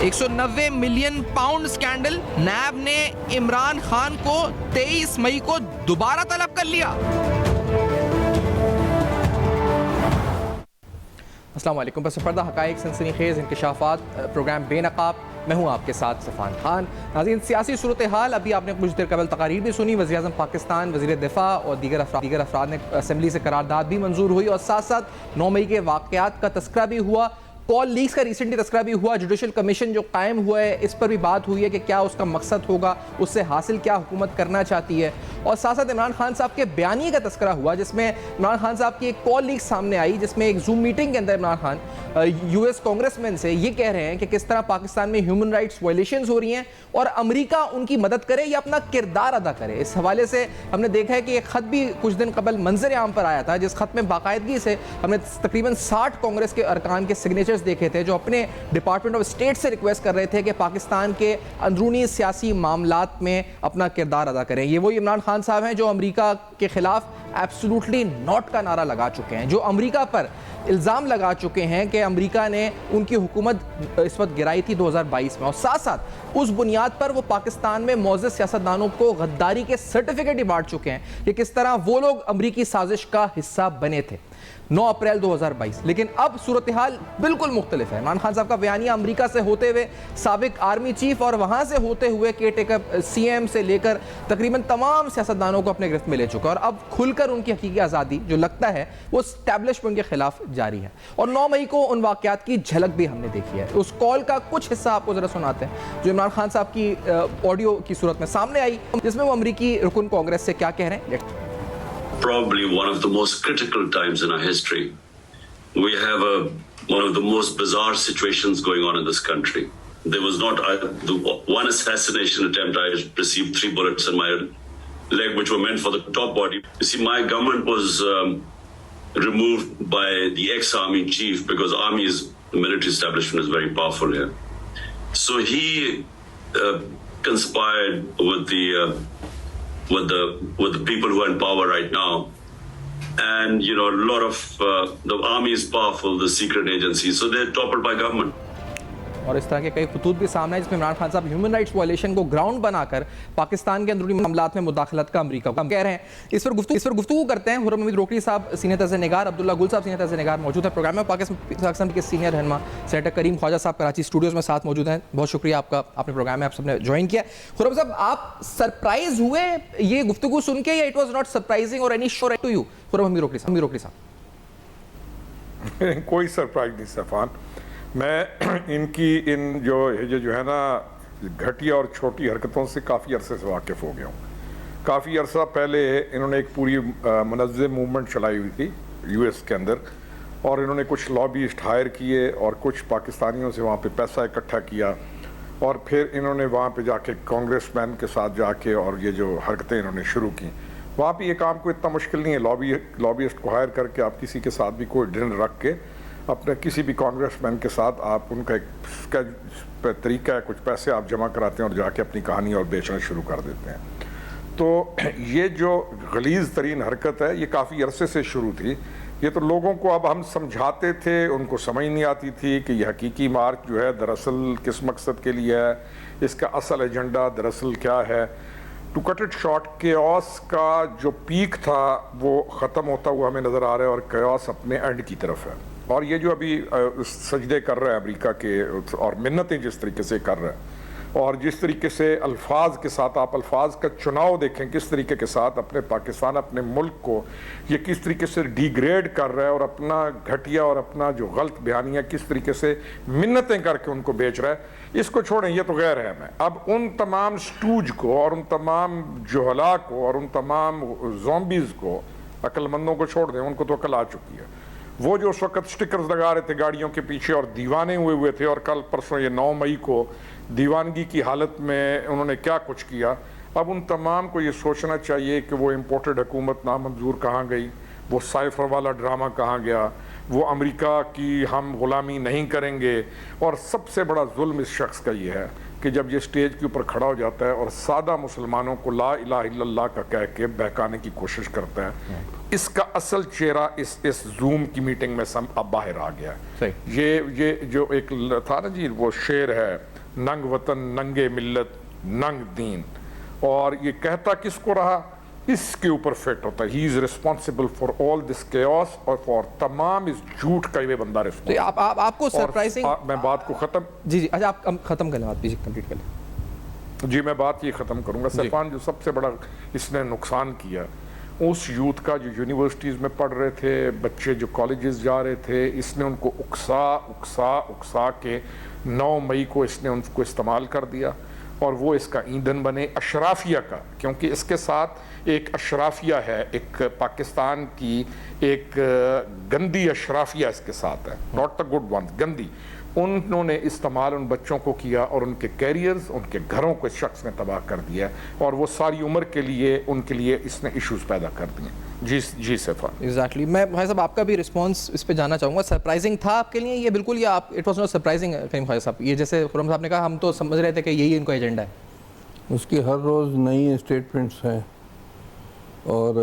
190 million pound scandal, नैब ने इमरान खान को 23 मई को दोबारा तलब कर लिया। अस्सलाम वालेकुम। बस पर्दा हक़ाइक़, सनसनीखेज़ इंकशाफात, प्रोग्राम बेनकाब। मैं हूँ आपके साथ सफ़ान खान। नाज़रीन, सियासी सूरत हाल अभी आपने कुछ देर कबल तकारीर भी सुनी। वज़ीर-ए-आज़म पाकिस्तान, वज़ीर दिफ़ा और दीगर अफराद ने असम्बली से करारदाद भी मंजूर हुई और साथ साथ 9 मई के वाक़यात का तस्करा भी हुआ। कॉल लीक्स का रिसेंटली तस्करा भी हुआ। जुडिशल कमीशन जो कायम हुआ है, इस पर भी बात हुई है कि क्या उसका मकसद होगा, उससे हासिल क्या हुकूमत करना चाहती है। और साथ साथ इमरान खान साहब के बयानिए का तस्करा हुआ, जिसमें इमरान खान साहब की एक कॉल लीक सामने आई, जिसमें एक जूम मीटिंग के अंदर इमरान खान यूएस कांग्रेसमैन से ये कह रहे हैं कि किस तरह पाकिस्तान में ह्यूमन राइट्स वायलेशंस हो रही हैं और अमेरिका उनकी मदद करे या अपना किरदार अदा करे। इस हवाले से हमने देखा है कि एक खत भी कुछ दिन कबल मंजर आम पर आया था, जिस खत में बाकायदगी से हमने तकरीबन 60 कांग्रेस के अरकान के सिग्नेचर्स देखे थे, जो अपने डिपार्टमेंट ऑफ स्टेट से रिक्वेस्ट कर रहे थे कि पाकिस्तान के अंदरूनी सियासी मामलात में अपना किरदार अदा करें। ये वही इमरान खान साहब हैं जो अमेरिका के खिलाफ एब्सोल्युटली नॉट का नारा लगा चुके हैं, जो अमेरिका पर इल्ज़ाम लगा चुके हैं कि अमेरिका ने उनकी हुकूमत इस वक्त गिराई थी 2022 में, और साथ साथ उस बुनियाद पर वो पाकिस्तान में मौजूद सियासतदानों को गद्दारी के सर्टिफिकेट ही बांट चुके हैं कि किस तरह वो लोग अमेरिकी साजिश का हिस्सा बने थे 9 अप्रैल 2022। लेकिन अब सूरत हाल बिल्कुल मुख्तलिफ है। इमरान खान साहब का बयानिया अमेरिका से होते हुए साबिक आर्मी चीफ और वहाँ से होते हुए केयरटेकर CM से लेकर तकरीबन तमाम सियासतदानों को अपने गिरफ्त में ले चुका है, और अब खुलकर उनकी हकीकी आज़ादी जो लगता है वो एस्टैब्लिशमेंट के खिलाफ जारी है। और 9 मई को उन वाक़यात की झलक भी हमने देखी है। उस कॉल का कुछ हिस्सा आपको ज़रा सुनाते हैं जो इमरान खान साहब की ऑडियो की सूरत में सामने आई, जिसमें वो अमेरिकी रुकन कांग्रेस से क्या कह रहे हैं। Probably one of the most critical times in our history. We have one of the most bizarre situations going on in this country. There was not the one assassination attempt. I received 3 bullets in my leg, which were meant for the top body. You see, my government was removed by the ex-army chief because army's military establishment is very powerful here. So he conspired with the people who are in power right now, and you know, a lot of the army is powerful, the secret agencies, so they're toppled by government. और इस तरह के कई खतूत भी सामने, जिसमें इमरान खान साहब human rights violation को ग्राउंड बनाकर पाकिस्तान के अंदरूनी मामलात में मुदाखलत का अमेरिका को कह रहे हैं। इस पर गुफ्तगू करते हैं। हुर्रम हमीद रोकड़ी साहब सीनियर तर्ज़-ए-निगार, अब्दुल्ला गुल साहब सीनियर तर्ज़-ए-निगार मौजूद है प्रोग्राम में। पाकिस्तान के सीनियर रहनुमा सेनेटर करीम ख्वाजा साहब कराची स्टूडियोज़ में साथ मौजूद हैं। बहुत शुक्रिया आपका, आपने प्रोग्राम में आप सबने ज्वाइन किया। हुर्रम साहब, आप सरप्राइज हुए ये गुफ्तगू सुन के, या इट वॉज नॉट सरप्राइजिंग और एनी शोर टू यू? हुर्रम हमीद रोकड़ी साहब। कोई सरप्राइज नहीं सफ़ान। मैं इन जो है ना घटिया और छोटी हरकतों से काफ़ी अरसे से वाकिफ़ हो गया हूँ। काफ़ी अरसा पहले इन्होंने एक पूरी मुनज़्ज़म मूवमेंट चलाई हुई थी US के अंदर, और इन्होंने कुछ लॉबिस्ट हायर किए और कुछ पाकिस्तानियों से वहाँ पे पैसा इकट्ठा किया, और फिर इन्होंने वहाँ पे जाके कांग्रेसमैन के साथ जाके और ये जो हरकतें इन्होंने शुरू की। वहाँ पे ये काम को इतना मुश्किल नहीं है, लॉबिस्ट को हायर करके आप किसी के साथ भी कोई डिनर रख के अपने किसी भी कांग्रेसमैन के साथ आप उनका एक तरीका है, कुछ पैसे आप जमा कराते हैं और जाके अपनी कहानी और बेचना शुरू कर देते हैं। तो ये जो गलीज़ तरीन हरकत है, ये काफ़ी अरसे से शुरू थी। ये तो लोगों को अब हम समझाते थे, उनको समझ नहीं आती थी कि यह हकीकी मार्च जो है दरअसल किस मकसद के लिए है, इसका असल एजेंडा दरअसल क्या है। To cut it short, chaos का जो पीक था वो ख़त्म होता हुआ हमें नज़र आ रहा है और केओस अपने एंड की तरफ है। और ये जो अभी सजदे कर रहा है अमेरिका के, और मिन्नतें जिस तरीके से कर रहा है, और जिस तरीके से अल्फाज के साथ आप अल्फाज का चुनाव देखें, किस तरीके के साथ अपने पाकिस्तान, अपने मुल्क को ये किस तरीके से डिग्रेड कर रहा है, और अपना घटिया और अपना जो गलत बयानियाँ किस तरीके से मिन्नतें करके उनको बेच रहा है, इसको छोड़ें, ये तो गैर है। मैं अब उन तमाम स्टूज को और उन तमाम जोहला को और उन तमाम ज़ॉम्बीज़ को, अक्लमंदों को छोड़ दें, उनको तो अकल आ चुकी है। वो जो उस वक्त स्टिकर्स लगा रहे थे गाड़ियों के पीछे और दीवाने हुए थे, और कल परसों ये 9 मई को दीवानगी की हालत में उन्होंने क्या कुछ किया, अब उन तमाम को ये सोचना चाहिए कि वो इम्पोर्टेड हुकूमत नामंजूर कहाँ गई, वो साइफर वाला ड्रामा कहाँ गया, वो अमेरिका की हम ग़ुलामी नहीं करेंगे। और सबसे बड़ा जुल्म इस शख्स का ये है कि जब ये स्टेज के ऊपर खड़ा हो जाता है और सादा मुसलमानों को ला इलाहा इल्लल्लाह का कह के बहकाने की कोशिश करता है, इसका असल चेहरा इस जूम की मीटिंग में अब बाहर आ गया है। ये जो एक था ना जी, वो शेर है नंग वतन नंगे मिल्लत नंग दीन। और ये कहता किसको रहा, इसके ऊपर फिट होता है। He is responsible for all this chaos और फॉर तमाम इस झूठ का ये बंदा तो रिस्पॉन्सिबल। आपको सरप्राइजिंग, मैं बात को खत्म, जी अच्छा आप खत्म करें, बात प्लीज कंप्लीट करें। जी मैं बात ये ख़त्म करूंगा। सैफान जो सबसे बड़ा इसने नुकसान किया उस यूथ का जो यूनिवर्सिटीज़ में पढ़ रहे थे, बच्चे जो कॉलेजेस जा रहे थे, इसने उनको उकसा के 9 मई को इसने उनको इस्तेमाल कर दिया और वो इसका ईंधन बने अशराफिया का। क्योंकि इसके साथ एक अशराफिया है, एक पाकिस्तान की एक गंदी अशराफिया इसके साथ है, नॉट द गुड वन, गंदी। उन्होंने इस्तेमाल उन बच्चों को किया और उनके कैरियर्स, उनके घरों को इस शख्स ने तबाह कर दिया और वो सारी उम्र के लिए उनके लिए इसने इश्यूज पैदा कर दिए। जी सैफा, एग्जैक्टली। मैं भाई साहब आपका भी रिस्पांस इस पे जानना चाहूँगा। सरप्राइजिंग था आपके लिए ये बिल्कुल, या आप इट वाज नॉट सरप्राइजिंग करीम भाई साहब? ये जैसे खुरम साहब ने कहा, हम तो समझ रहे थे कि यही इनका एजेंडा है। उसकी हर रोज़ नई स्टेटमेंट्स हैं और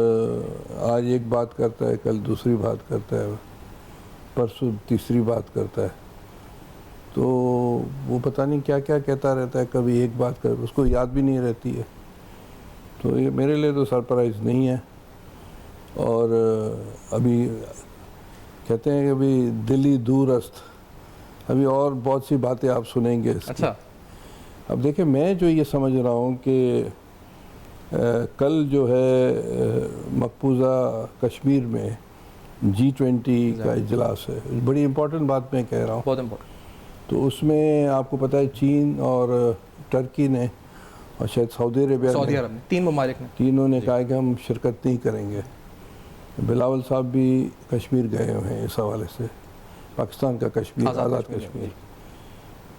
आज एक बात करता है, कल दूसरी बात करता है, परसों तीसरी बात करता है। तो वो पता नहीं क्या क्या कहता रहता है, कभी एक बात कर उसको याद भी नहीं रहती है। तो ये मेरे लिए तो सरप्राइज़ नहीं है। और अभी कहते हैं कि अभी दिल्ली दूरस्थ, अभी और बहुत सी बातें आप सुनेंगे इसकी। अच्छा, अब देखिए, मैं जो ये समझ रहा हूँ कि कल जो है मकबूजा कश्मीर में G20 का इजलास है, बड़ी इम्पोर्टेंट बात मैं कह रहा हूँ। बहुत इम्पोर्टेंट। तो उसमें आपको पता है चीन और टर्की ने और शायद सऊदी अरब ने, 3 ममालिक ने, तीनों ने कहा कि हम शिरकत नहीं करेंगे। बिलावल साहब भी कश्मीर गए हुए हैं इस हवाले से, पाकिस्तान का कश्मीर, आज़ाद कश्मीर।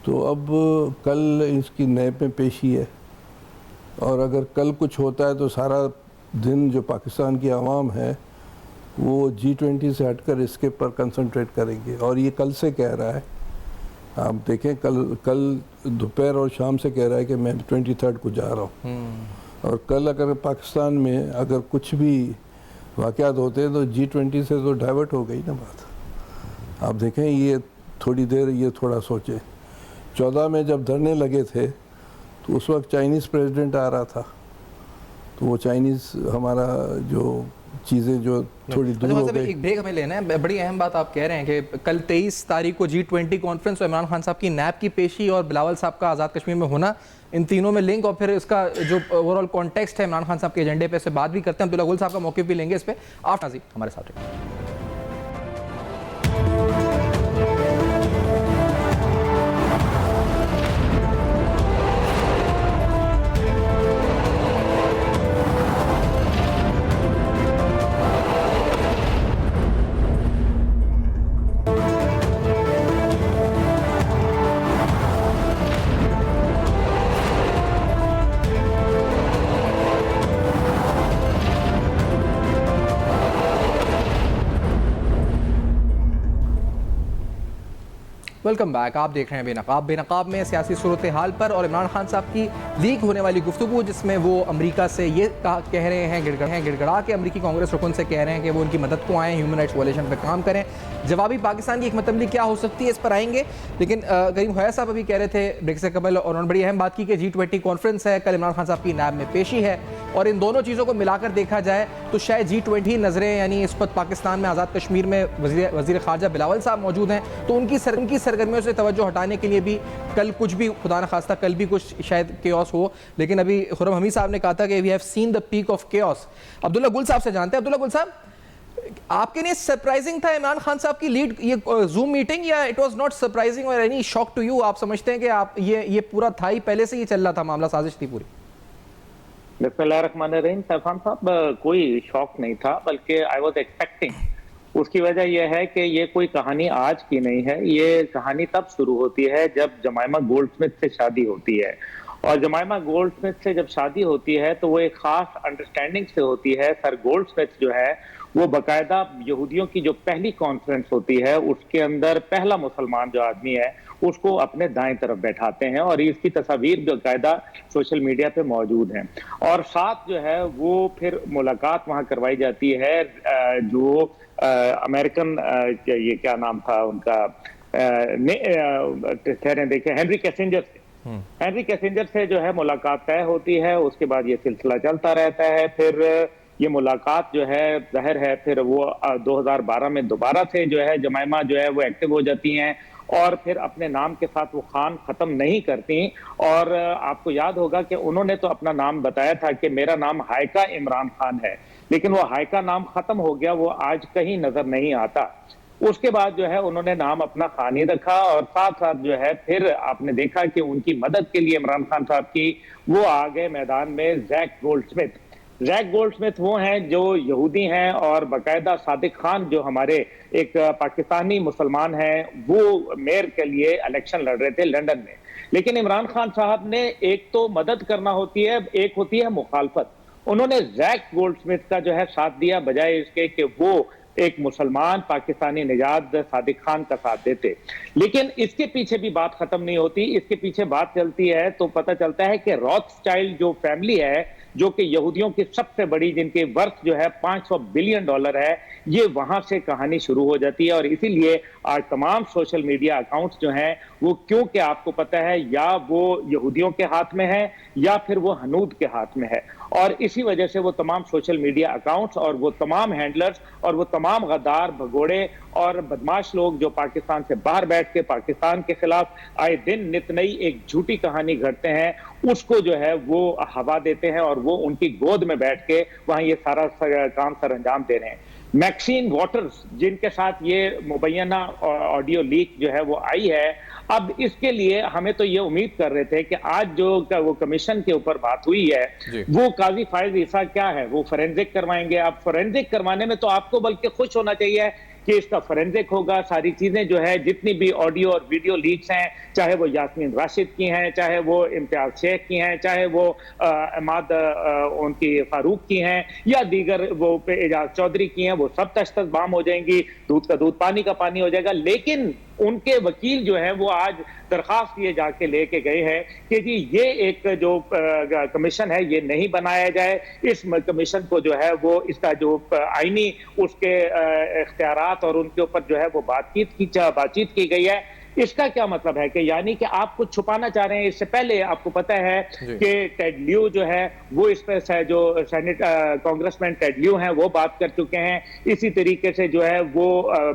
तो अब कल इसकी नैब में पेशी है और अगर कल कुछ होता है तो सारा दिन जो पाकिस्तान की आवाम है वो G20 से हटकर इसके पर कंसंट्रेट करेंगे। और ये कल से कह रहा है, आप देखें, कल दोपहर और शाम से कह रहा है कि मैं 23 को जा रहा हूँ। और कल अगर पाकिस्तान में अगर कुछ भी वाक़यात होते हैं तो G20 से तो डाइवर्ट हो गई ना बात। आप देखें, ये थोड़ी देर ये थोड़ा सोचे, 14 में जब धरने लगे थे तो उस वक्त चाइनीज़ प्रेसिडेंट आ रहा था, तो वो चाइनीज़ हमारा जो चीज़ें जो थोड़ी दूर हो गई। एक ब्रेक हमें लेना है। बड़ी अहम बात आप कह रहे हैं कि कल 23 तारीख को G20 कॉन्फ्रेंस और इमरान खान साहब की नैब की पेशी और बिलावल साहब का आज़ाद कश्मीर में होना, इन तीनों में लिंक और फिर इसका जो ओवरऑल कॉन्टेक्स्ट है इमरान खान साहब के एजेंडे पे, से बात भी करते हैं। अब्दुल्ला गुल साहब का मौके भी लेंगे इस पर। आप नाज़ी हमारे साथ रहिए। Welcome back. आप देख रहे हैं बेनकाब। बेनकाब में सियासी सूरत हाल पर और इमरान खान साहब की लीक होने वाली गुफ्तगू, जिसमें वो अमेरिका से ये कह रहे हैं, गिड़गड़ा के अमेरिकी कांग्रेस रुकन से कह रहे हैं कि वो उनकी मदद को आएँ, ह्यूमन राइट्स वायलेशन पर काम करें। जवाबी पाकिस्तान की हिकमत अमली क्या हो सकती है, इस पर आएंगे। लेकिन करीम खैर साहब अभी कह रहे थे ब्रेक से कबल, और उन्होंने बड़ी अहम बात की कि G20 कॉन्फ्रेंस है, कल इमरान खान साहब की नैब में पेशी है, और इन दोनों चीज़ों को मिलाकर देखा जाए तो शायद G20 नज़रें, यानी इस वक्त पाकिस्तान में आज़ाद कश्मीर में वज़ीर ख़ारजा बिलावल साहब मौजूद हैं, तो उनकी सरगर्मियों से तवज्जो हटाने के लिए भी कल कुछ भी, खुदा न खास्ता कल भी कुछ शायद केओस हो। लेकिन अभी खुर्रम हमीद साहब ने कहा था कि we have seen the peak of chaos. Abdullah Gul साहब से जानते हैं। अब्दुल्ला गुल साहब, आपके लिए सरप्राइजिंग था इमरान खान साहब की लीड, ये जूम मीटिंग, या इट वाज नॉट सरप्राइजिंग और एनी शॉक टू यू? आप समझते हैं कि आप ये पूरा था ही, पहले से ही चल रहा था मामला, साजिश थी पूरी? बिस्मिल्लाहिर्रहमानिर्रहीम। सैफान साहब, कोई शॉक नहीं था, बल्कि आई वाज एक्सपेक्टिंग। उसकी वजह यह है कि ये कोई कहानी आज की नहीं है। ये कहानी तब शुरू होती है जब जमाइमा गोल्डस्मिथ से शादी होती है, और जमाइमा गोल्डस्मिथ से जब शादी होती है तो वो एक खास अंडरस्टैंडिंग से होती है। सर गोल्डस्मिथ जो है वो बाकायदा यहूदियों की जो पहली कॉन्फ्रेंस होती है उसके अंदर पहला मुसलमान जो आदमी है उसको अपने दाएं तरफ बैठाते हैं, और इसकी तस्वीर बाकायदा सोशल मीडिया पे मौजूद हैं। और साथ जो है वो फिर मुलाकात वहां करवाई जाती है जो अमेरिकन, ये क्या नाम था उनका, ठहरें देखें, हेनरी किसिंजर से। हेनरी किसिंजर से जो है मुलाकात तय होती है, उसके बाद ये सिलसिला चलता रहता है। फिर ये मुलाकात जो है जाहिर है फिर वो 2012 में दोबारा से जो है जमाइमा जो है वो एक्टिव हो जाती हैं और फिर अपने नाम के साथ वो खान खत्म नहीं करती। और आपको याद होगा कि उन्होंने तो अपना नाम बताया था कि मेरा नाम हायका इमरान खान है, लेकिन वो हायका नाम खत्म हो गया, वो आज कहीं नजर नहीं आता। उसके बाद जो है उन्होंने नाम अपना खान ही रखा और साथ साथ जो है फिर आपने देखा कि उनकी मदद के लिए इमरान खान साहब की वो आ गए मैदान में जैक गोल्डस्मिथ। जैक गोल्डस्मिथ वो हैं जो यहूदी हैं और बाकायदा सादिक खान जो हमारे एक पाकिस्तानी मुसलमान हैं वो मेयर के लिए इलेक्शन लड़ रहे थे लंदन में। लेकिन इमरान खान साहब ने एक तो मदद करना होती है, एक होती है मुखालफत। उन्होंने जैक गोल्डस्मिथ का जो है साथ दिया बजाय इसके कि वो एक मुसलमान पाकिस्तानी निजात सादिक खान का साथ देते। लेकिन इसके पीछे भी बात खत्म नहीं होती, इसके पीछे बात चलती है तो पता चलता है कि रॉथस्चाइल्ड जो फैमिली है जो कि यहूदियों की सबसे बड़ी, जिनके वर्थ जो है $500 बिलियन है, ये वहां से कहानी शुरू हो जाती है। और इसीलिए आज तमाम सोशल मीडिया अकाउंट्स जो हैं वो, क्योंकि आपको पता है या वो यहूदियों के हाथ में है या फिर वो हनूद के हाथ में है, और इसी वजह से वो तमाम सोशल मीडिया अकाउंट्स और वो तमाम हैंडलर्स और वो तमाम गद्दार भगोड़े और बदमाश लोग जो पाकिस्तान से बाहर बैठ के पाकिस्तान के खिलाफ आए दिन नित नई एक झूठी कहानी घड़ते हैं, उसको जो है वो हवा देते हैं और वो उनकी गोद में बैठ के वहां ये सारा काम सर अंजाम दे रहे हैं। मैक्सिन वॉटर्स जिनके साथ ये मुबैना ऑडियो लीक जो है वो आई है, अब इसके लिए हमें तो ये उम्मीद कर रहे थे कि आज जो वो कमीशन के ऊपर बात हुई है वो काजी फायज ईसा क्या है वो फोरेंसिक करवाएंगे। अब फोरेंसिक करवाने में तो आपको बल्कि खुश होना चाहिए कि इसका फोरेंसिक होगा। सारी चीजें जो है जितनी भी ऑडियो और वीडियो लीक्स हैं, चाहे वो यास्मीन राशिद की हैं, चाहे वो इम्तियाज शेख की हैं, चाहे वो अहमद उनकी फारूक की हैं या दीगर वो एजाज चौधरी की हैं, वो सब तश्तबाम हो जाएंगी, दूध का दूध पानी का पानी हो जाएगा। लेकिन उनके वकील जो है वो आज दरखास्त ये जाके लेके गए हैं कि जी ये एक जो कमीशन है ये नहीं बनाया जाए, इस कमीशन को जो है वो इसका जो आईनी उसके इख्तियारात और उनके ऊपर जो है वो बातचीत की गई है। इसका क्या मतलब है कि यानी कि आप कुछ छुपाना चाह रहे हैं। इससे पहले आपको पता है कि टेड लियो जो है वो इस पर जो सेनेट कांग्रेसमैन टेड लियो हैं वो बात कर चुके हैं। इसी तरीके से जो है वो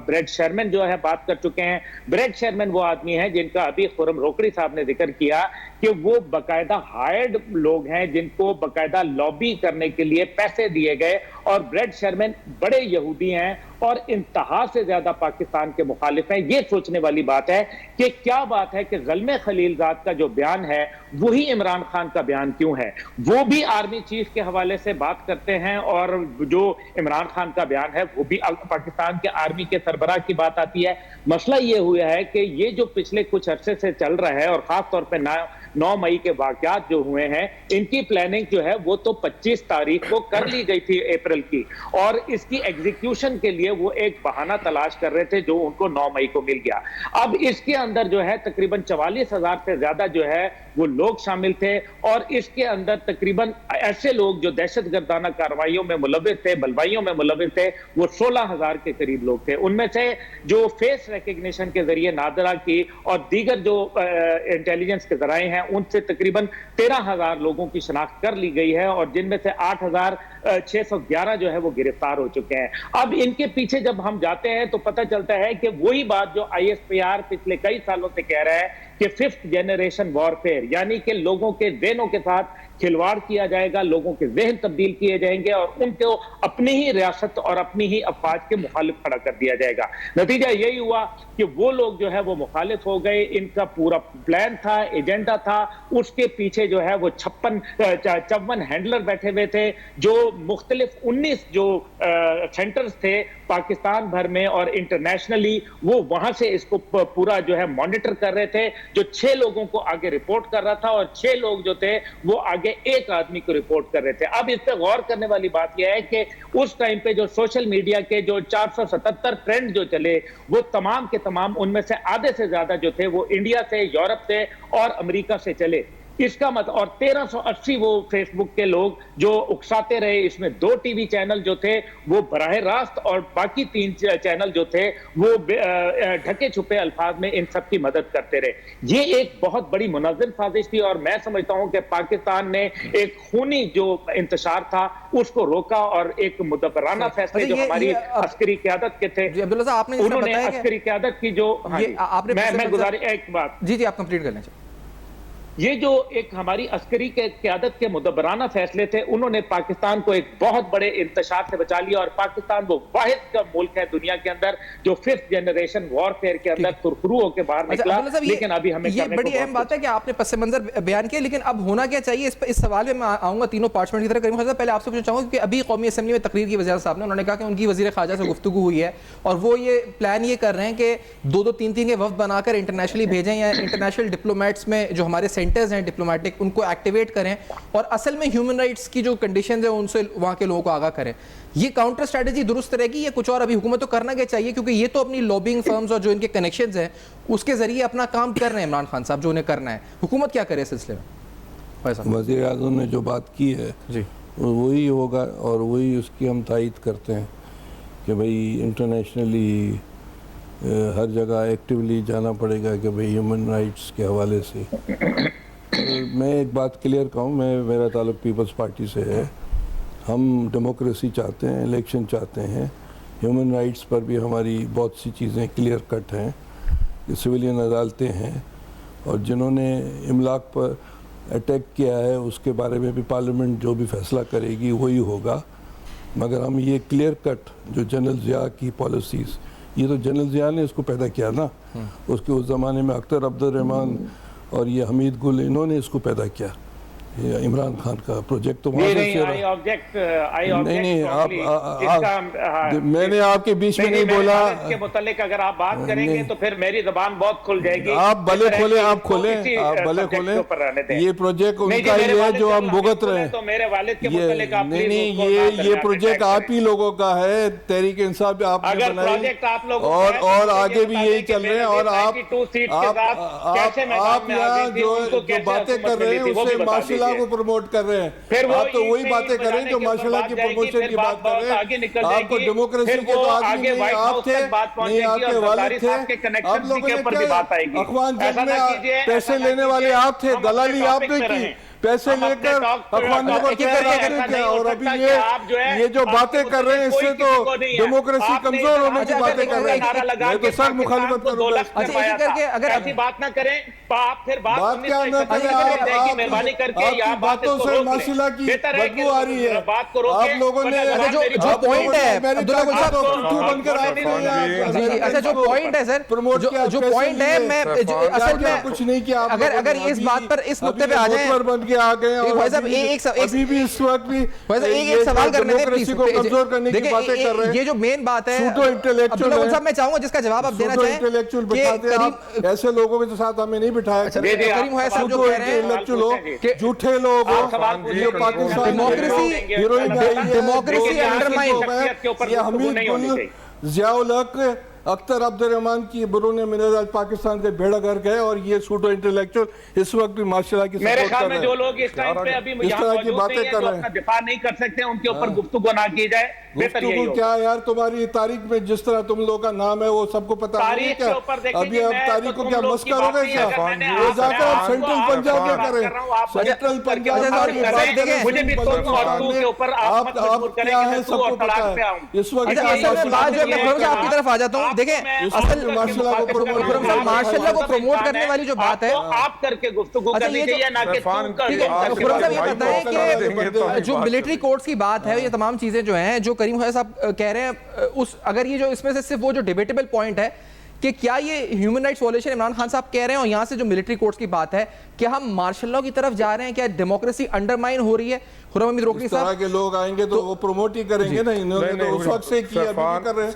ब्रेड शर्मन जो है बात कर चुके हैं। ब्रेड शर्मन वो आदमी है जिनका अभी खुरम रोकड़ी साहब ने जिक्र किया कि वो बाकायदा हायर्ड लोग हैं जिनको बाकायदा लॉबी करने के लिए पैसे दिए गए, और ब्रेड शर्मन बड़े यहूदी हैं और इंतहा से ज्यादा पाकिस्तान के मुखालिफ हैं। ये सोचने वाली बात है कि क्या बात है कि ज़ल्मे खलीलजाद का जो बयान है वही इमरान खान का बयान क्यों है। वो भी आर्मी चीफ के हवाले से बात करते हैं और जो इमरान खान का बयान है वो भी पाकिस्तान के आर्मी के सरबराह की बात आती है। मसला ये हुआ है कि ये जो पिछले कुछ अरसे से चल रहा है और खास तौर पर 9 मई के वाकयात जो हुए हैं, इनकी प्लानिंग जो है वो तो 25 तारीख को कर ली गई थी अप्रैल की, और इसकी एग्जीक्यूशन के लिए वो एक बहाना तलाश कर रहे थे जो उनको 9 मई को मिल गया। अब इसके अंदर जो है तकरीबन 44,000 से ज्यादा जो है वो लोग शामिल थे, और इसके अंदर तकरीबन ऐसे लोग जो दहशतगर्दाना कार्रवाइयों में मुलविस थे, बलवाइयों में मुलविस थे, वो 16,000 के करीब लोग थे। उनमें से जो फेस रिकग्निशन के जरिए नादरा की और दीगर जो इंटेलिजेंस के जराए हैं उनसे तकरीबन 13,000 लोगों की शनाख्त कर ली गई है, और जिनमें से 8,611 जो है वो गिरफ्तार हो चुके हैं। अब इनके पीछे जब हम जाते हैं तो पता चलता है कि वही बात जो ISPR पिछले कई सालों से कह रहा है कि 5th जनरेशन वॉरफेयर, यानी कि लोगों के ज़हनों के साथ खिलवाड़ किया जाएगा, लोगों के ज़हन तब्दील किए जाएंगे और उनको अपनी ही रियासत और अपनी ही अफवाज के मुखालिफ खड़ा कर दिया जाएगा। नतीजा यही हुआ कि वो लोग जो है वो मुखालिफ हो गए। इनका पूरा प्लान था, एजेंडा था, उसके पीछे जो है वो 54 हैंडलर बैठे हुए थे जो मुख्तलिफ 19 जो सेंटर्स थे पाकिस्तान भर में और इंटरनेशनली, वो वहां से इसको पूरा जो है मॉनिटर कर रहे थे, जो 6 लोगों को आगे रिपोर्ट कर रहा था और 6 लोग जो थे वो आगे एक आदमी को रिपोर्ट कर रहे थे। अब इस पे गौर करने वाली बात यह है कि उस टाइम पे जो सोशल मीडिया के जो 477 ट्रेंड जो चले वो तमाम के तमाम, उनमें से आधे से ज्यादा जो थे वो इंडिया से, यूरोप से और अमेरिका से चले। इसका मत और 1380 वो फेसबुक के लोग जो उकसाते रहे, इसमें 2 टीवी चैनल जो थे वो बराह रास्त और बाकी 3 चैनल जो थे वो ढके छुपे अल्फाज में इन सब की मदद करते रहे। ये एक बहुत बड़ी मुनज़्ज़म साजिश थी और मैं समझता हूं कि पाकिस्तान ने एक खूनी जो इंतशार था उसको रोका और एक मुदब्बराना फैसले जो हमारी अस्करी क़यादत के थे, अब्दुल्ला साहब आपने उन्होंने अस्करी क़यादत की जो मैं गुजारिश एक बात जी आप कंप्लीट कर लें। ये जो एक हमारी अस्करी के क़यादत के मुदब्बराना फैसले थे, उन्होंने पाकिस्तान को एक बहुत बड़े इंतशार से बचा लिया और पाकिस्तान वो वाहिद का मुल्क है दुनिया के अंदर जो 5th जनरेशन वॉरफेयर के अंदर सुरखरू होकर बाहर निकला। लेकिन अभी हमें ये बड़ी अहम बात है कि आपने पस मंजर बयान किया, लेकिन अब होना क्या चाहिए इस सवाल में मैं आऊंगा तीनों पार्टमेंट की तरफ। करीम खान साहब पहले आपसे पूछना चाहूंगा कि अभी कौमी असम्बली में तकरीर की वज़ीर साहब ने उन्होंने कहा कि उनकी वज़ीर ख़ारजा से गुफ्तगू हुई है और वो ये प्लान ये कर रहे हैं कि 2-2 3-3 के वफ्द बनाकर इंटरनेशनली भेजें या इंटरनेशनल डिप्लोमेट्स में जो हमारे सेंटर्स हैं डिप्लोमेटिक उनको एक्टिवेट करें और असल में ह्यूमन राइट्स की जो कंडीशंस है उनसे वहां के लोगों को आगाह करें। ये काउंटर स्ट्रेटजी दुरुस्त रहेगी या कुछ और अभी हुकूमत तो करना क्या चाहिए, क्योंकि ये तो अपनी लॉबिंग फर्म्स और जो इनके कनेक्शंस हैं उसके जरिए अपना काम कर रहे हैं इमरान खान साहब जो उन्हें करना है। हुकूमत क्या करे इस सिलसिले में? वज़ीर आज़म ने जो बात की है जी वही होगा और वही उसकी हम तायद करते हैं कि भाई इंटरनेशनली हर जगह एक्टिवली जाना पड़ेगा कि भाई ह्यूमन राइट्स के हवाले से। मैं एक बात क्लियर कहूँ, मेरा ताल्लुक़ पीपल्स पार्टी से है। हम डेमोक्रेसी चाहते हैं, इलेक्शन चाहते हैं, ह्यूमन राइट्स पर भी हमारी बहुत सी चीज़ें क्लियर कट हैं। सिविलियन अदालतें हैं और जिन्होंने इमलाक पर अटैक किया है उसके बारे में भी पार्लियामेंट जो भी फैसला करेगी वही होगा। मगर हम ये क्लियर कट जो जनरल ज़िया की पॉलिसीज़, ये तो जनरल ज़िया ने इसको पैदा किया ना, उसके उस ज़माने में अख्तर अब्दुल रहमान और ये हमीद गुल इन्होंने इसको पैदा किया। इमरान खान का प्रोजेक्ट तो वहाँ से नहीं आप मैंने आपके बीच में नहीं बोला के मुतालिक अगर आप बात करेंगे तो फिर मेरी ज़बान बहुत खुल जाएगी। आप भले खोले, आप खोले, आप भले खोले। ये प्रोजेक्ट उनका ही है जो हम भुगत रहे हैं। तो मेरे वालिद के मुतालिक आप नहीं, ये प्रोजेक्ट आप ही लोगों का है, तहरीक इंसाफ आपने बनाई और आगे भी यही चल रहे हैं। और आप यहाँ जो बातें कर रहे हैं उससे माशाल्लाह को प्रमोट कर रहे हैं। आप तो वही बातें कर रहे हैं जो माशाल्लाह की प्रमोशन की बात कर रहे हैं। आपको डेमोक्रेसी के तो आदमी नहीं आप थे, नहीं आपके वालिद थे। आप लोगों ने अखबार जंग में पैसे लेने वाले आप थे, दलाली आपने की, पैसे लेकर अखबारों को किया। और अभी ये जो बातें कर रहे हैं इससे तो डेमोक्रेसी कमजोर होने की बातें कर रहे हैं। मैं तो सर मुखालिफत करूंगा। अगर ऐसी बात ना करें आप फिर बात क्या न करें, मेहरबानी करके आपकी बातों से माशाल्लाह की बदबू आ रही है। बात को आप लोगों ने जो पॉइंट है अब्दुल्ला गुल साहब, अच्छा जो पॉइंट है सर, प्रमोट जो पॉइंट है, मैं असल में कुछ नहीं किया। अगर इस बात पर इस मुद्दे पे आ जाए के आ गए और अभी भी इस वक्त भी एक सवाल करने डेमोक्रेसी को कमजोर करने की बातें कर रहे हैं। ये जो मेन बात है सूटो इंटेलेक्चुअल अब्दुल्ला साहब, मैं चाहूंगा जिसका जवाब आप देना चाहें। इंटेलेक्चुअल बिठाते हैं आप, ऐसे लोगों के साथ हमें नहीं बिठाया। करीम हुआ साहब जो कह रहे हैं इंटेलेक्चुअल हो, झूठे लोग हो, ये पाकिस्तान डेमोक्रेसी अंडरमाइन, ये हमीद गुल, ज़ियाउल हक, अख्तर अब्दुल रहमान की बरूने मिनज आज पाकिस्तान के भेड़ा घर गए और ये सूटो इंटेलेक्चुअल इस वक्त भी माशाल्लाह की मेरे ख्याल में जो लोग इस टाइम पे अभी इस तरह की बातें कर रहे हैं, दिफा नहीं कर सकते, उनके ऊपर गुफ्तगू ना की जाए। गुफ्तगू क्या यार, तुम्हारी तारीख में जिस तरह तुम लोगों का नाम है वो सबको पता नहीं है क्या? अभी अब तारीख को क्या मस्क करोगे क्या? वो जाकर आप सेंट्रल पंजाब में करें, सेंट्रल पंजाब आप क्या है सबको पता है। इस वक्त आपकी तरफ आ जाता हूँ। देखें असल माशाल्लाह को प्रमोट करने वाली जो बात है, आप करके गुफ्तगू करनी चाहिए ना कि तुम कर। ये बताएं कि जो मिलिट्री कोर्ट्स की बात है, ये तमाम चीजें जो हैं जो करीम खान साहब कह रहे हैं, उस अगर ये जो इसमें से सिर्फ वो जो डिबेटेबल पॉइंट है कि क्या ये human rights violation Imran Khan साहब कह रहे हैं और यहाँ से जो मिलिट्री कोर्ट्स की बात है, क्या हम मार्शल लॉ की तरफ जा रहे हैं? क्या डेमोक्रेसी अंडरमाइन हो रही है? खुर्रम हमीद रोकनी साहब के लोग आएंगे तो वो प्रमोट ही करेंगे ना, इन्होंने तो उस वक्त से किया, अभी भी कर रहे हैं।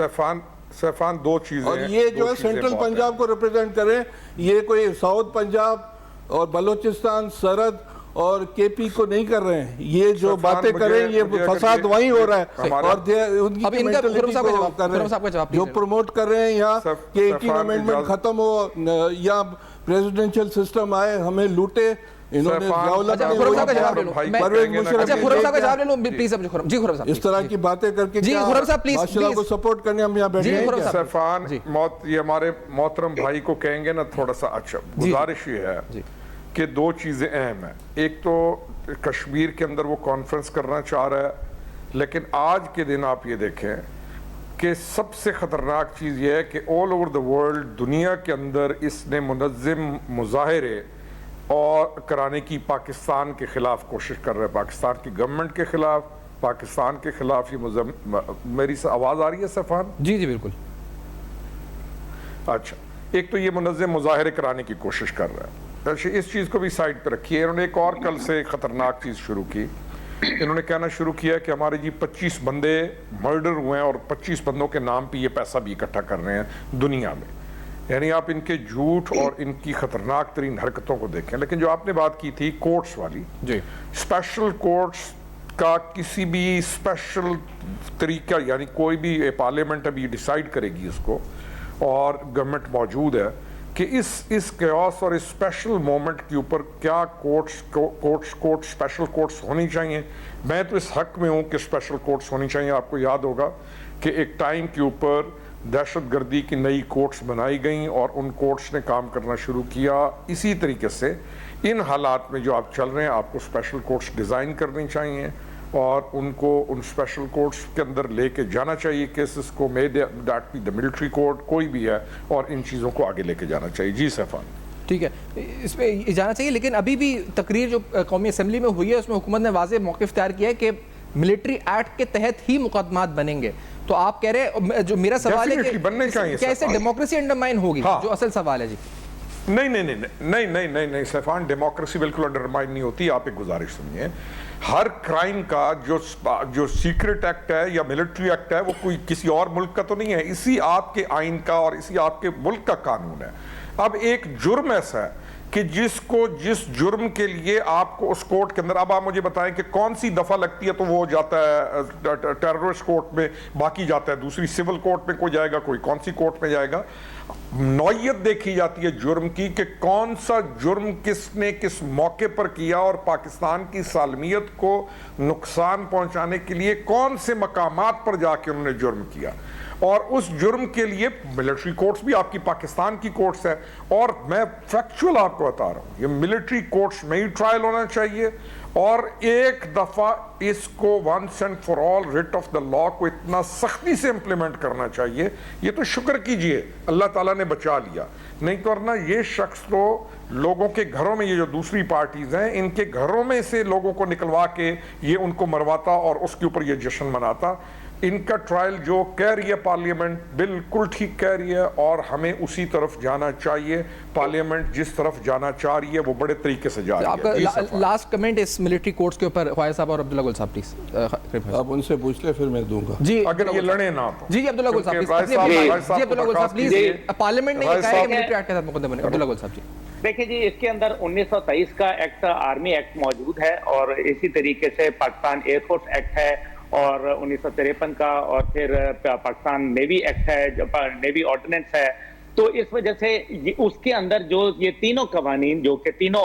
सैफान दो चीजें, और ये जो है सेंट्रल पंजाब को रिप्रेजेंट करें, ये कोई साउथ पंजाब और बलोचिस्तान सरहद और केपी को नहीं कर रहे हैं। ये जो बातें करें ये फसाद वहीं हो रहा है और उनकी मेंटालिटी को कर रहे हैं, जो प्रमोट कर रहे हैं यहाँ कि 18 अमेंडमेंट खत्म हो या प्रेसिडेंशियल सिस्टम आए, हमें लूटे इन्होंने ज़ियाउल्लाह अच्छा, ने खुर्रम वही साहब का जवाब ले लो। भाई मैं- कहेंगे ना अच्छा, कि- खुर्रम साहब का जवाब ले लो प्लीज। जी खुर्रम साहब इस तरह की बातें करके जी, क्या खुर्रम साहब, प्लीज, माशाल्लाह को प्लीज। सपोर्ट करने हम यहाँ बैठे जी, हैं खुर्रम क्या? साहब। सैफान जी। ये हमारे मोहतरम भाई को कहेंगे ना थोड़ा सा अच्छा गुजारिश ये है जी। कि दो चीजें अहम है। एक तो कश्मीर के अंदर वो कॉन्फ्रेंस करना चाह रहा है, लेकिन आज के दिन आप ये देखें कि सबसे खतरनाक चीज ये है कि ऑल ओवर द वर्ल्ड दुनिया के अंदर इसने मुनज़्ज़म मुजाहरे और कराने की पाकिस्तान के खिलाफ कोशिश कर रहे हैं, पाकिस्तान की गवर्नमेंट के खिलाफ, पाकिस्तान के खिलाफ। ये मेरी आवाज आ रही है सैफान? जी जी बिल्कुल। अच्छा, एक तो ये मुनज़्ज़म मुजाहरे कराने की कोशिश कर रहा है। अच्छा, इस चीज़ को भी साइड पे रखिए। इन्होंने एक और कल से खतरनाक चीज़ शुरू की। इन्होंने कहना शुरू किया कि हमारे जी 25 बंदे मर्डर हुए हैं और 25 बंदों के नाम पे ये पैसा भी इकट्ठा कर रहे हैं दुनिया में। यानी आप इनके झूठ और इनकी खतरनाक तरीन हरकतों को देखें। लेकिन जो आपने बात की थी कोर्ट्स वाली, जी, स्पेशल कोर्ट्स का किसी भी स्पेशल तरीका, यानी कोई भी पार्लियामेंट अभी डिसाइड करेगी इसको, और गवर्नमेंट मौजूद है कि इस कयास और इस स्पेशल मोमेंट के ऊपर क्या कोर्ट्स स्पेशल कोर्ट्स होनी चाहिए। मैं तो इस हक में हूँ कि स्पेशल कोर्ट्स होनी चाहिए। आपको याद होगा कि एक टाइम के ऊपर दहशतगर्दी की नई कोर्ट्स बनाई गई और उन कोर्ट्स ने काम करना शुरू किया। इसी तरीके से इन हालात में जो आप चल रहे हैं, आपको स्पेशल कोर्ट्स डिज़ाइन करनी चाहिए और उनको उन स्पेशल कोर्ट्स के अंदर लेके जाना चाहिए केसेस को, may that be the military court, कोई भी है, और इन चीज़ों को आगे लेके जाना चाहिए। जी सैफान। ठीक है, इस पे जाना चाहिए। लेकिन अभी भी तकरीर जो कौमी असम्बली में हुई है उसमें हुकूमत ने वाज़ेह मौक़िफ़ तैयार किया है कि मिलिट्री एक्ट के तहत ही मुकदमात बनेंगे। तो आप कह रहे हैं, जो मेरा सवाल है कि बनने चाहिए, कैसे डेमोक्रेसी अंडरमाइन होगी? हाँ। जो असल सवाल है जी। नहीं सैफान, डेमोक्रेसी बिल्कुल अंडरमाइन नहीं होती। आप एक गुजारिश सुनिए, हर क्राइम का जो सीक्रेट एक्ट है या मिलिट्री एक्ट है वो कोई किसी और मुल्क का तो नहीं है, इसी आपके आइन का और इसी आपके मुल्क का कानून है। अब एक जुर्म ऐसा है कि जिस जुर्म के लिए आपको उस कोर्ट के अंदर, अब आप मुझे बताएं कि कौन सी दफा लगती है तो वो जाता है टेररिस्ट कोर्ट में, बाकी जाता है दूसरी सिविल कोर्ट में, कोई जाएगा, कोई कौन सी कोर्ट में जाएगा। नौयत देखी जाती है जुर्म की कि कौन सा जुर्म किसने किस मौके पर किया और पाकिस्तान की सालमियत को नुकसान पहुंचाने के लिए कौन से मकामात पर जाके उन्होंने जुर्म किया, और उस जुर्म के लिए मिलिट्री कोर्ट्स भी आपकी पाकिस्तान की कोर्ट्स है। और मैं फैक्चुअल आपको बता रहा हूं, ये मिलिट्री कोर्ट्स में ही ट्रायल होना चाहिए और एक दफा इसको once and for all writ of the law को इतना सख्ती से इंप्लीमेंट करना चाहिए। ये तो शुक्र कीजिए अल्लाह ताला ने बचा लिया, नहीं तो वरना ये शख्स तो लोगों के घरों में, ये जो दूसरी पार्टीज हैं इनके घरों में से लोगों को निकलवा के ये उनको मरवाता और उसके ऊपर ये जश्न मनाता। इनका ट्रायल जो कह रही है पार्लियामेंट बिल्कुल ठीक कह रही है और हमें उसी तरफ जाना चाहिए। पार्लियामेंट जिस तरफ जाना चाह रही है वो बड़े तरीके से जा रही है। आपका लास्ट कमेंट इस मिलिट्री कोर्ट्स के ऊपर ख्वाजा साहब और अब्दुल्ला गुल साहब प्लीज। आप उनसे पूछ ले फिर मैं दूंगा जी, अगर ये लड़े ना तो। जी अब्दुल्ला गुल साहब प्लीज। जी अब्दुल्ला गुल साहब प्लीज। पार्लियामेंट ने कहा है कि मिलिट्री एक्ट के तहत मुकदमे बने। अब्दुल्ला गुल साहब जी। देखिए जी, इसके अंदर 1923 का एक्ट, आर्मी एक्ट मौजूद है और इसी तरीके से पाकिस्तान एयरफोर्स एक्ट है और 1953 का, और फिर पाकिस्तान नेवी एक्ट है, नेवी ऑर्डिनेंस है। तो इस वजह से उसके अंदर जो ये तीनों कवानीन, जो कि तीनों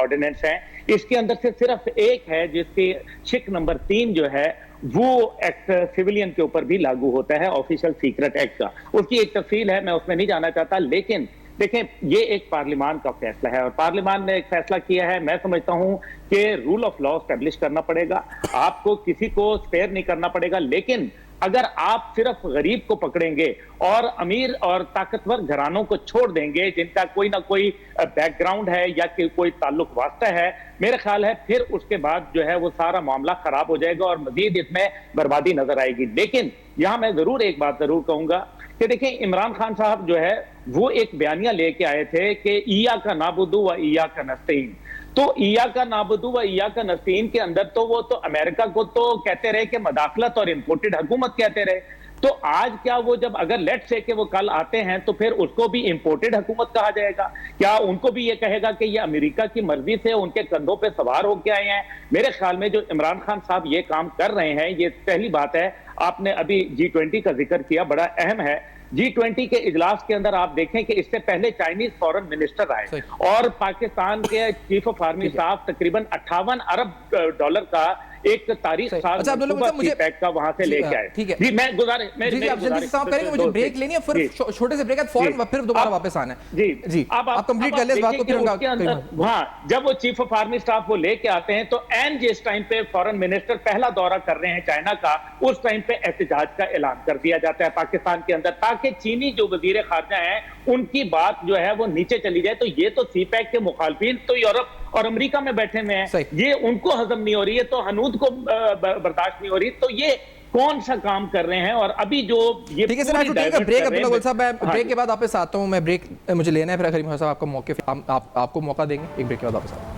ऑर्डिनेंस हैं, इसके अंदर से सिर्फ एक है जिसकी शिक नंबर 3 जो है वो एक्ट सिविलियन के ऊपर भी लागू होता है, ऑफिशियल सीक्रेट एक्ट का। उसकी एक तफसील है, मैं उसमें नहीं जाना चाहता, लेकिन देखें ये एक पार्लियामान का फैसला है और पार्लियामान ने एक फैसला किया है। मैं समझता हूं कि रूल ऑफ लॉ स्टैब्लिश करना पड़ेगा, आपको किसी को स्पेयर नहीं करना पड़ेगा। लेकिन अगर आप सिर्फ गरीब को पकड़ेंगे और अमीर और ताकतवर घरानों को छोड़ देंगे जिनका कोई ना कोई बैकग्राउंड है या कोई ताल्लुक वास्ता है, मेरा ख्याल है फिर उसके बाद जो है वो सारा मामला खराब हो जाएगा और मजीद इसमें बर्बादी नजर आएगी। लेकिन यहां मैं जरूर एक बात जरूर कहूंगा कि देखिए, इमरान खान साहब जो है वो एक बयानिया लेके आए थे कि ईया का नाबुदु व ईया का नस्तीन। तो ईया का नाबुदु व ईया का नस्तीन के अंदर तो वो तो अमेरिका को तो कहते रहे कि मदाखलत और इंपोर्टेड हुकूमत कहते रहे। तो आज क्या वो जब अगर लेट से कि वो कल आते हैं तो फिर उसको भी इंपोर्टेड हुकूमत कहा जाएगा? क्या उनको भी ये कहेगा कि ये अमेरिका की मर्जी से उनके कंधों पे सवार होके आए हैं? मेरे ख्याल में जो इमरान खान साहब ये काम कर रहे हैं, ये पहली बात है, आपने अभी G20 का जिक्र किया, बड़ा अहम है। G20 के इजलास के अंदर आप देखें कि इससे पहले चाइनीज फॉरेन मिनिस्टर आए और पाकिस्तान के चीफ ऑफ आर्मी स्टाफ तकरीबन 58 अरब डॉलर का एक तारीख साल अच्छा अब्दुल्ला साहब, मुझे पैक का वहां से लेके आए। ठीक है जी, मैं गुजारिश जी आप जल्दी से समाप्त करेंगे, मुझे ब्रेक लेनी है, फिर छोटे से ब्रेक है, फौरन फिर दोबारा वापस आना है। जी आप कंप्लीट कर ले इस बात को, फिर वहां जब वो चीफ ऑफ आर्मी स्टाफ वो लेके आते हैं तो एंड जिस टाइम पे फॉरेन मिनिस्टर पहला दौरा कर रहे हैं चाइना का, उस टाइम पे एहतजाज का ऐलान कर दिया जाता है पाकिस्तान के अंदर, ताकि चीनी जो वजीर खारजा हैं उनकी बात जो है वो नीचे चली जाए। तो ये तो सीपैक के मुखालफिन तो यूरोप और अमेरिका में बैठे हुए हैं, ये उनको हजम नहीं हो रही है, तो हनूद को बर्दाश्त नहीं हो रही, तो ये कौन सा काम कर रहे हैं। और अभी जो ये ठीक है सर, ब्रेक अब्दुल्ला गुल साहब, मैं ब्रेक के बाद वापस आता हूं, मैं ब्रेक मुझे लेना है, फिर करीम साहब आपको मौके आपको मौका देंगे, एक ब्रेक के बाद वापस आता हूं।